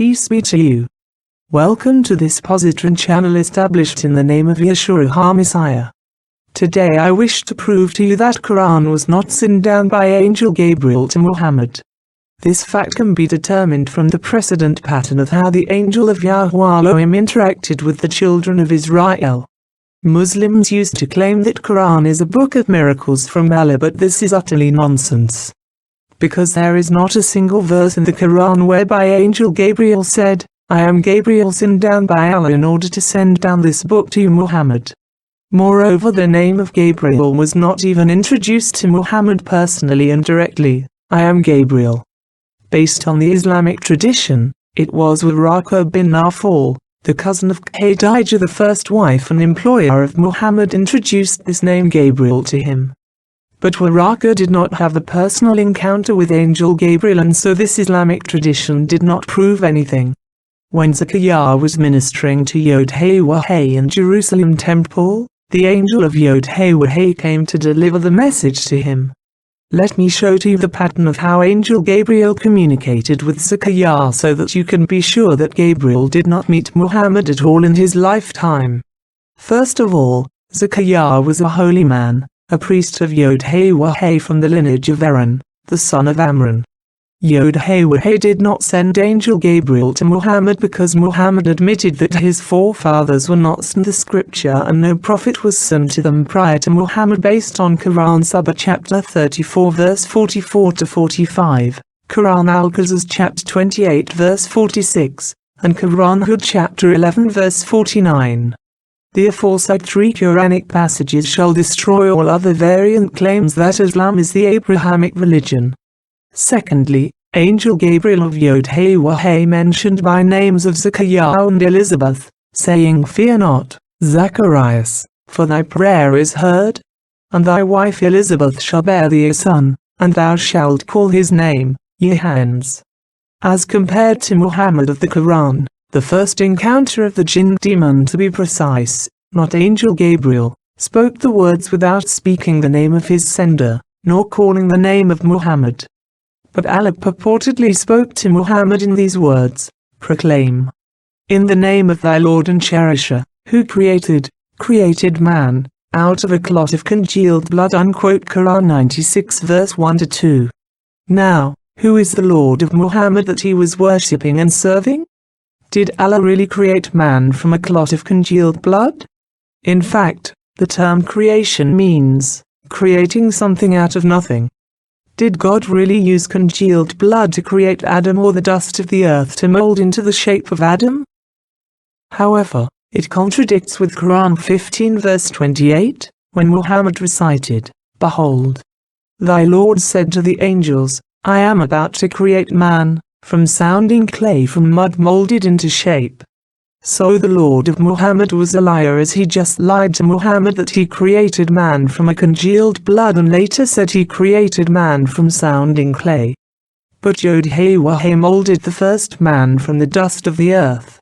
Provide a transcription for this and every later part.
Peace be to you. Welcome to this Positron Channel established in the name of Yahshuah Messiah. Today I wish to prove to you that Quran was not sent down by Angel Gabriel to Muhammad. This fact can be determined from the precedent pattern of how the angel of Yahuah Elohim interacted with the children of Israel. Muslims used to claim that Quran is a book of miracles from Allah, but this is utterly nonsense. Because there is not a single verse in the Quran whereby Angel Gabriel said, "I am Gabriel sent down by Allah in order to send down this book to you, Muhammad." Moreover, the name of Gabriel was not even introduced to Muhammad personally and directly. "I am Gabriel." Based on the Islamic tradition, it was Waraqa bin Naufal, the cousin of Khadijah, the first wife and employer of Muhammad, introduced this name Gabriel to him. But Waraqa did not have a personal encounter with Angel Gabriel, and so this Islamic tradition did not prove anything. When Zechariah was ministering to Yahuah in Jerusalem temple, the angel of Yahuah came to deliver the message to him. Let me show to you the pattern of how Angel Gabriel communicated with Zechariah so that you can be sure that Gabriel did not meet Muhammad at all in his lifetime. First of all, Zechariah was a holy man, a priest of Yahuah from the lineage of Aaron, the son of Amram. Yahuah did not send Angel Gabriel to Muhammad because Muhammad admitted that his forefathers were not sent the scripture and no prophet was sent to them prior to Muhammad based on Quran Surah chapter 34 verse 44 to 45, Quran Al-Qasas chapter 28 verse 46, and Quran Hud chapter 11 verse 49. The aforesaid three Quranic passages shall destroy all other variant claims that Islam is the Abrahamic religion. Secondly, Angel Gabriel of Yahuah mentioned by names of Zechariah and Elizabeth, saying, "Fear not, Zacharias, for thy prayer is heard, and thy wife Elizabeth shall bear thee a son, and thou shalt call his name Yahshuah." As compared to Muhammad of the Quran, the first encounter of the jinn demon, to be precise, not Angel Gabriel, spoke the words without speaking the name of his sender, nor calling the name of Muhammad. But Allah purportedly spoke to Muhammad in these words, "Proclaim, in the name of thy Lord and Cherisher, who created man, out of a clot of congealed blood." Unquote. Quran 96 verse 1 to 2. Now, who is the Lord of Muhammad that he was worshipping and serving? Did Allah really create man from a clot of congealed blood? In fact, the term creation means creating something out of nothing. Did God really use congealed blood to create Adam or the dust of the earth to mold into the shape of Adam? However, it contradicts with Quran 15 verse 28, when Muhammad recited, "Behold, thy Lord said to the angels, I am about to create man, from sounding clay from mud molded into shape." So the Lord of Muhammad was a liar, as he just lied to Muhammad that he created man from a congealed blood and later said he created man from sounding clay. But Yahuah molded the first man from the dust of the earth.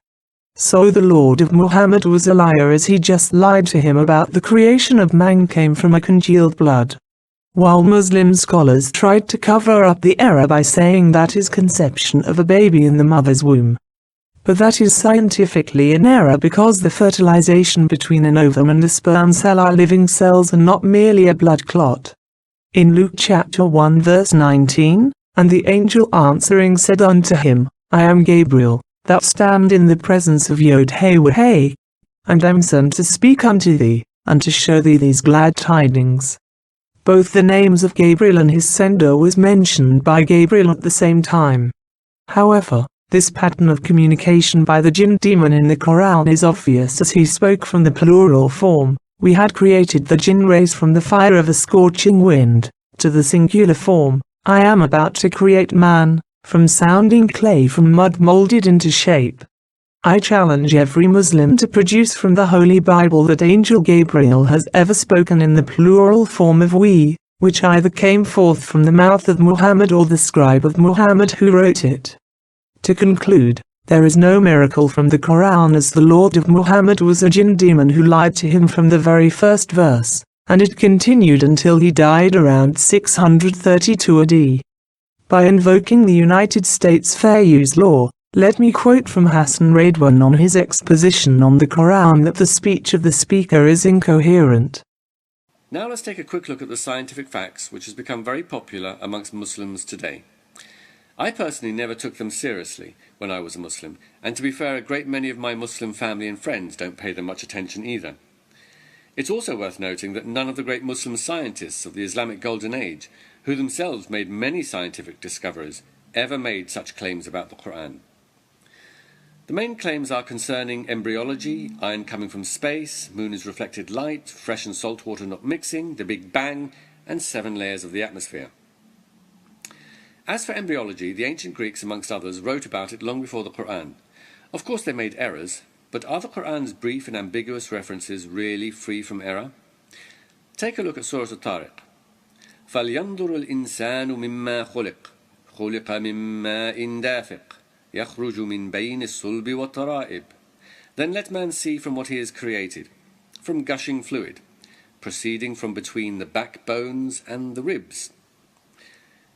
So the Lord of Muhammad was a liar, as he just lied to him about the creation of man came from a congealed blood. While Muslim scholars tried to cover up the error by saying that is conception of a baby in the mother's womb. But that is scientifically an error, because the fertilization between an ovum and a sperm cell are living cells and not merely a blood clot. In Luke chapter 1 verse 19, "And the angel answering said unto him, I am Gabriel, that stand in the presence of Yahuah, and am sent to speak unto thee, and to show thee these glad tidings." Both the names of Gabriel and his sender was mentioned by Gabriel at the same time. However, this pattern of communication by the jinn demon in the Quran is obvious, as he spoke from the plural form, "We had created the jinn race from the fire of a scorching wind," to the singular form, "I am about to create man, from sounding clay from mud molded into shape." I challenge every Muslim to produce from the Holy Bible that Angel Gabriel has ever spoken in the plural form of we, which either came forth from the mouth of Muhammad or the scribe of Muhammad who wrote it. To conclude, there is no miracle from the Quran, as the Lord of Muhammad was a jinn demon who lied to him from the very first verse, and it continued until he died around 632 AD. By invoking the United States Fair Use Law, Let me quote from Hassan Radwan on his exposition on the Quran that the speech of the speaker is incoherent. Now let's take a quick look at the scientific facts which has become very popular amongst Muslims today. I personally never took them seriously when I was a Muslim, and to be fair, a great many of my Muslim family and friends don't pay them much attention either. It's also worth noting that none of the great Muslim scientists of the Islamic Golden Age, who themselves made many scientific discoveries, ever made such claims about the Quran. The main claims are concerning embryology, iron coming from space, moon is reflected light, fresh and salt water not mixing, the Big Bang, and 7 layers of the atmosphere. As for embryology, the ancient Greeks, amongst others, wrote about it long before the Quran. Of course they made errors, but are the Quran's brief and ambiguous references really free from error? Take a look at Surah Al-Tariq. فَلْيَنْظُرُ الْإِنسَانُ مِمَّا خُلِقَ مِن مَّاءٍ دَافِقٍ يَخْرُجُ مِن بَيْنِ الصُّلْبِ وَالتَّرَائِبِ. Then let man see from what he is created, from gushing fluid, proceeding from between the backbones and the ribs.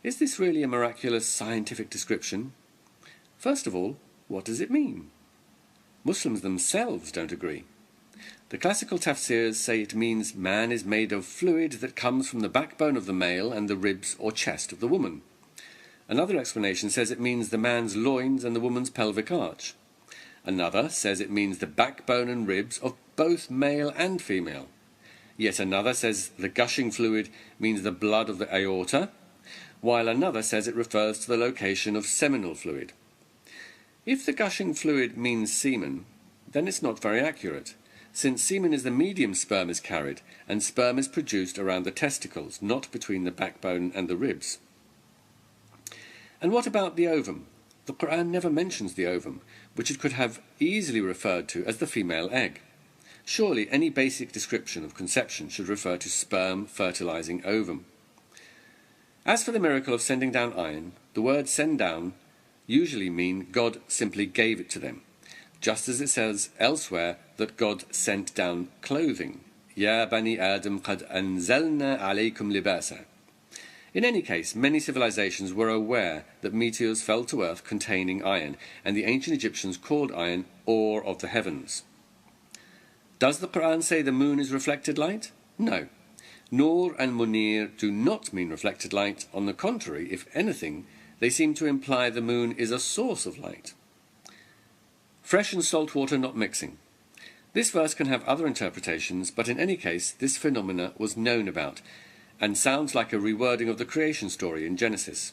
Is this really a miraculous scientific description? First of all, what does it mean? Muslims themselves don't agree. The classical tafsirs say it means man is made of fluid that comes from the backbone of the male and the ribs or chest of the woman. Another explanation says it means the man's loins and the woman's pelvic arch. Another says it means the backbone and ribs of both male and female. Yet another says the gushing fluid means the blood of the aorta, while another says it refers to the location of seminal fluid. If the gushing fluid means semen, then it's not very accurate, since semen is the medium sperm is carried, and sperm is produced around the testicles, not between the backbone and the ribs. And what about the ovum? The Quran never mentions the ovum, which it could have easily referred to as the female egg. Surely any basic description of conception should refer to sperm fertilizing ovum. As for the miracle of sending down iron, the word send down usually mean God simply gave it to them, just as it says elsewhere that God sent down clothing. Ya bani Adam qad anzalna alaykum libasa. In any case, many civilizations were aware that meteors fell to earth containing iron, and the ancient Egyptians called iron ore of the heavens. Does the Quran say the moon is reflected light? No. Nur and Munir do not mean reflected light. On the contrary, if anything, they seem to imply the moon is a source of light. Fresh and salt water not mixing. This verse can have other interpretations, but in any case, this phenomena was known about, and sounds like a rewording of the creation story in Genesis.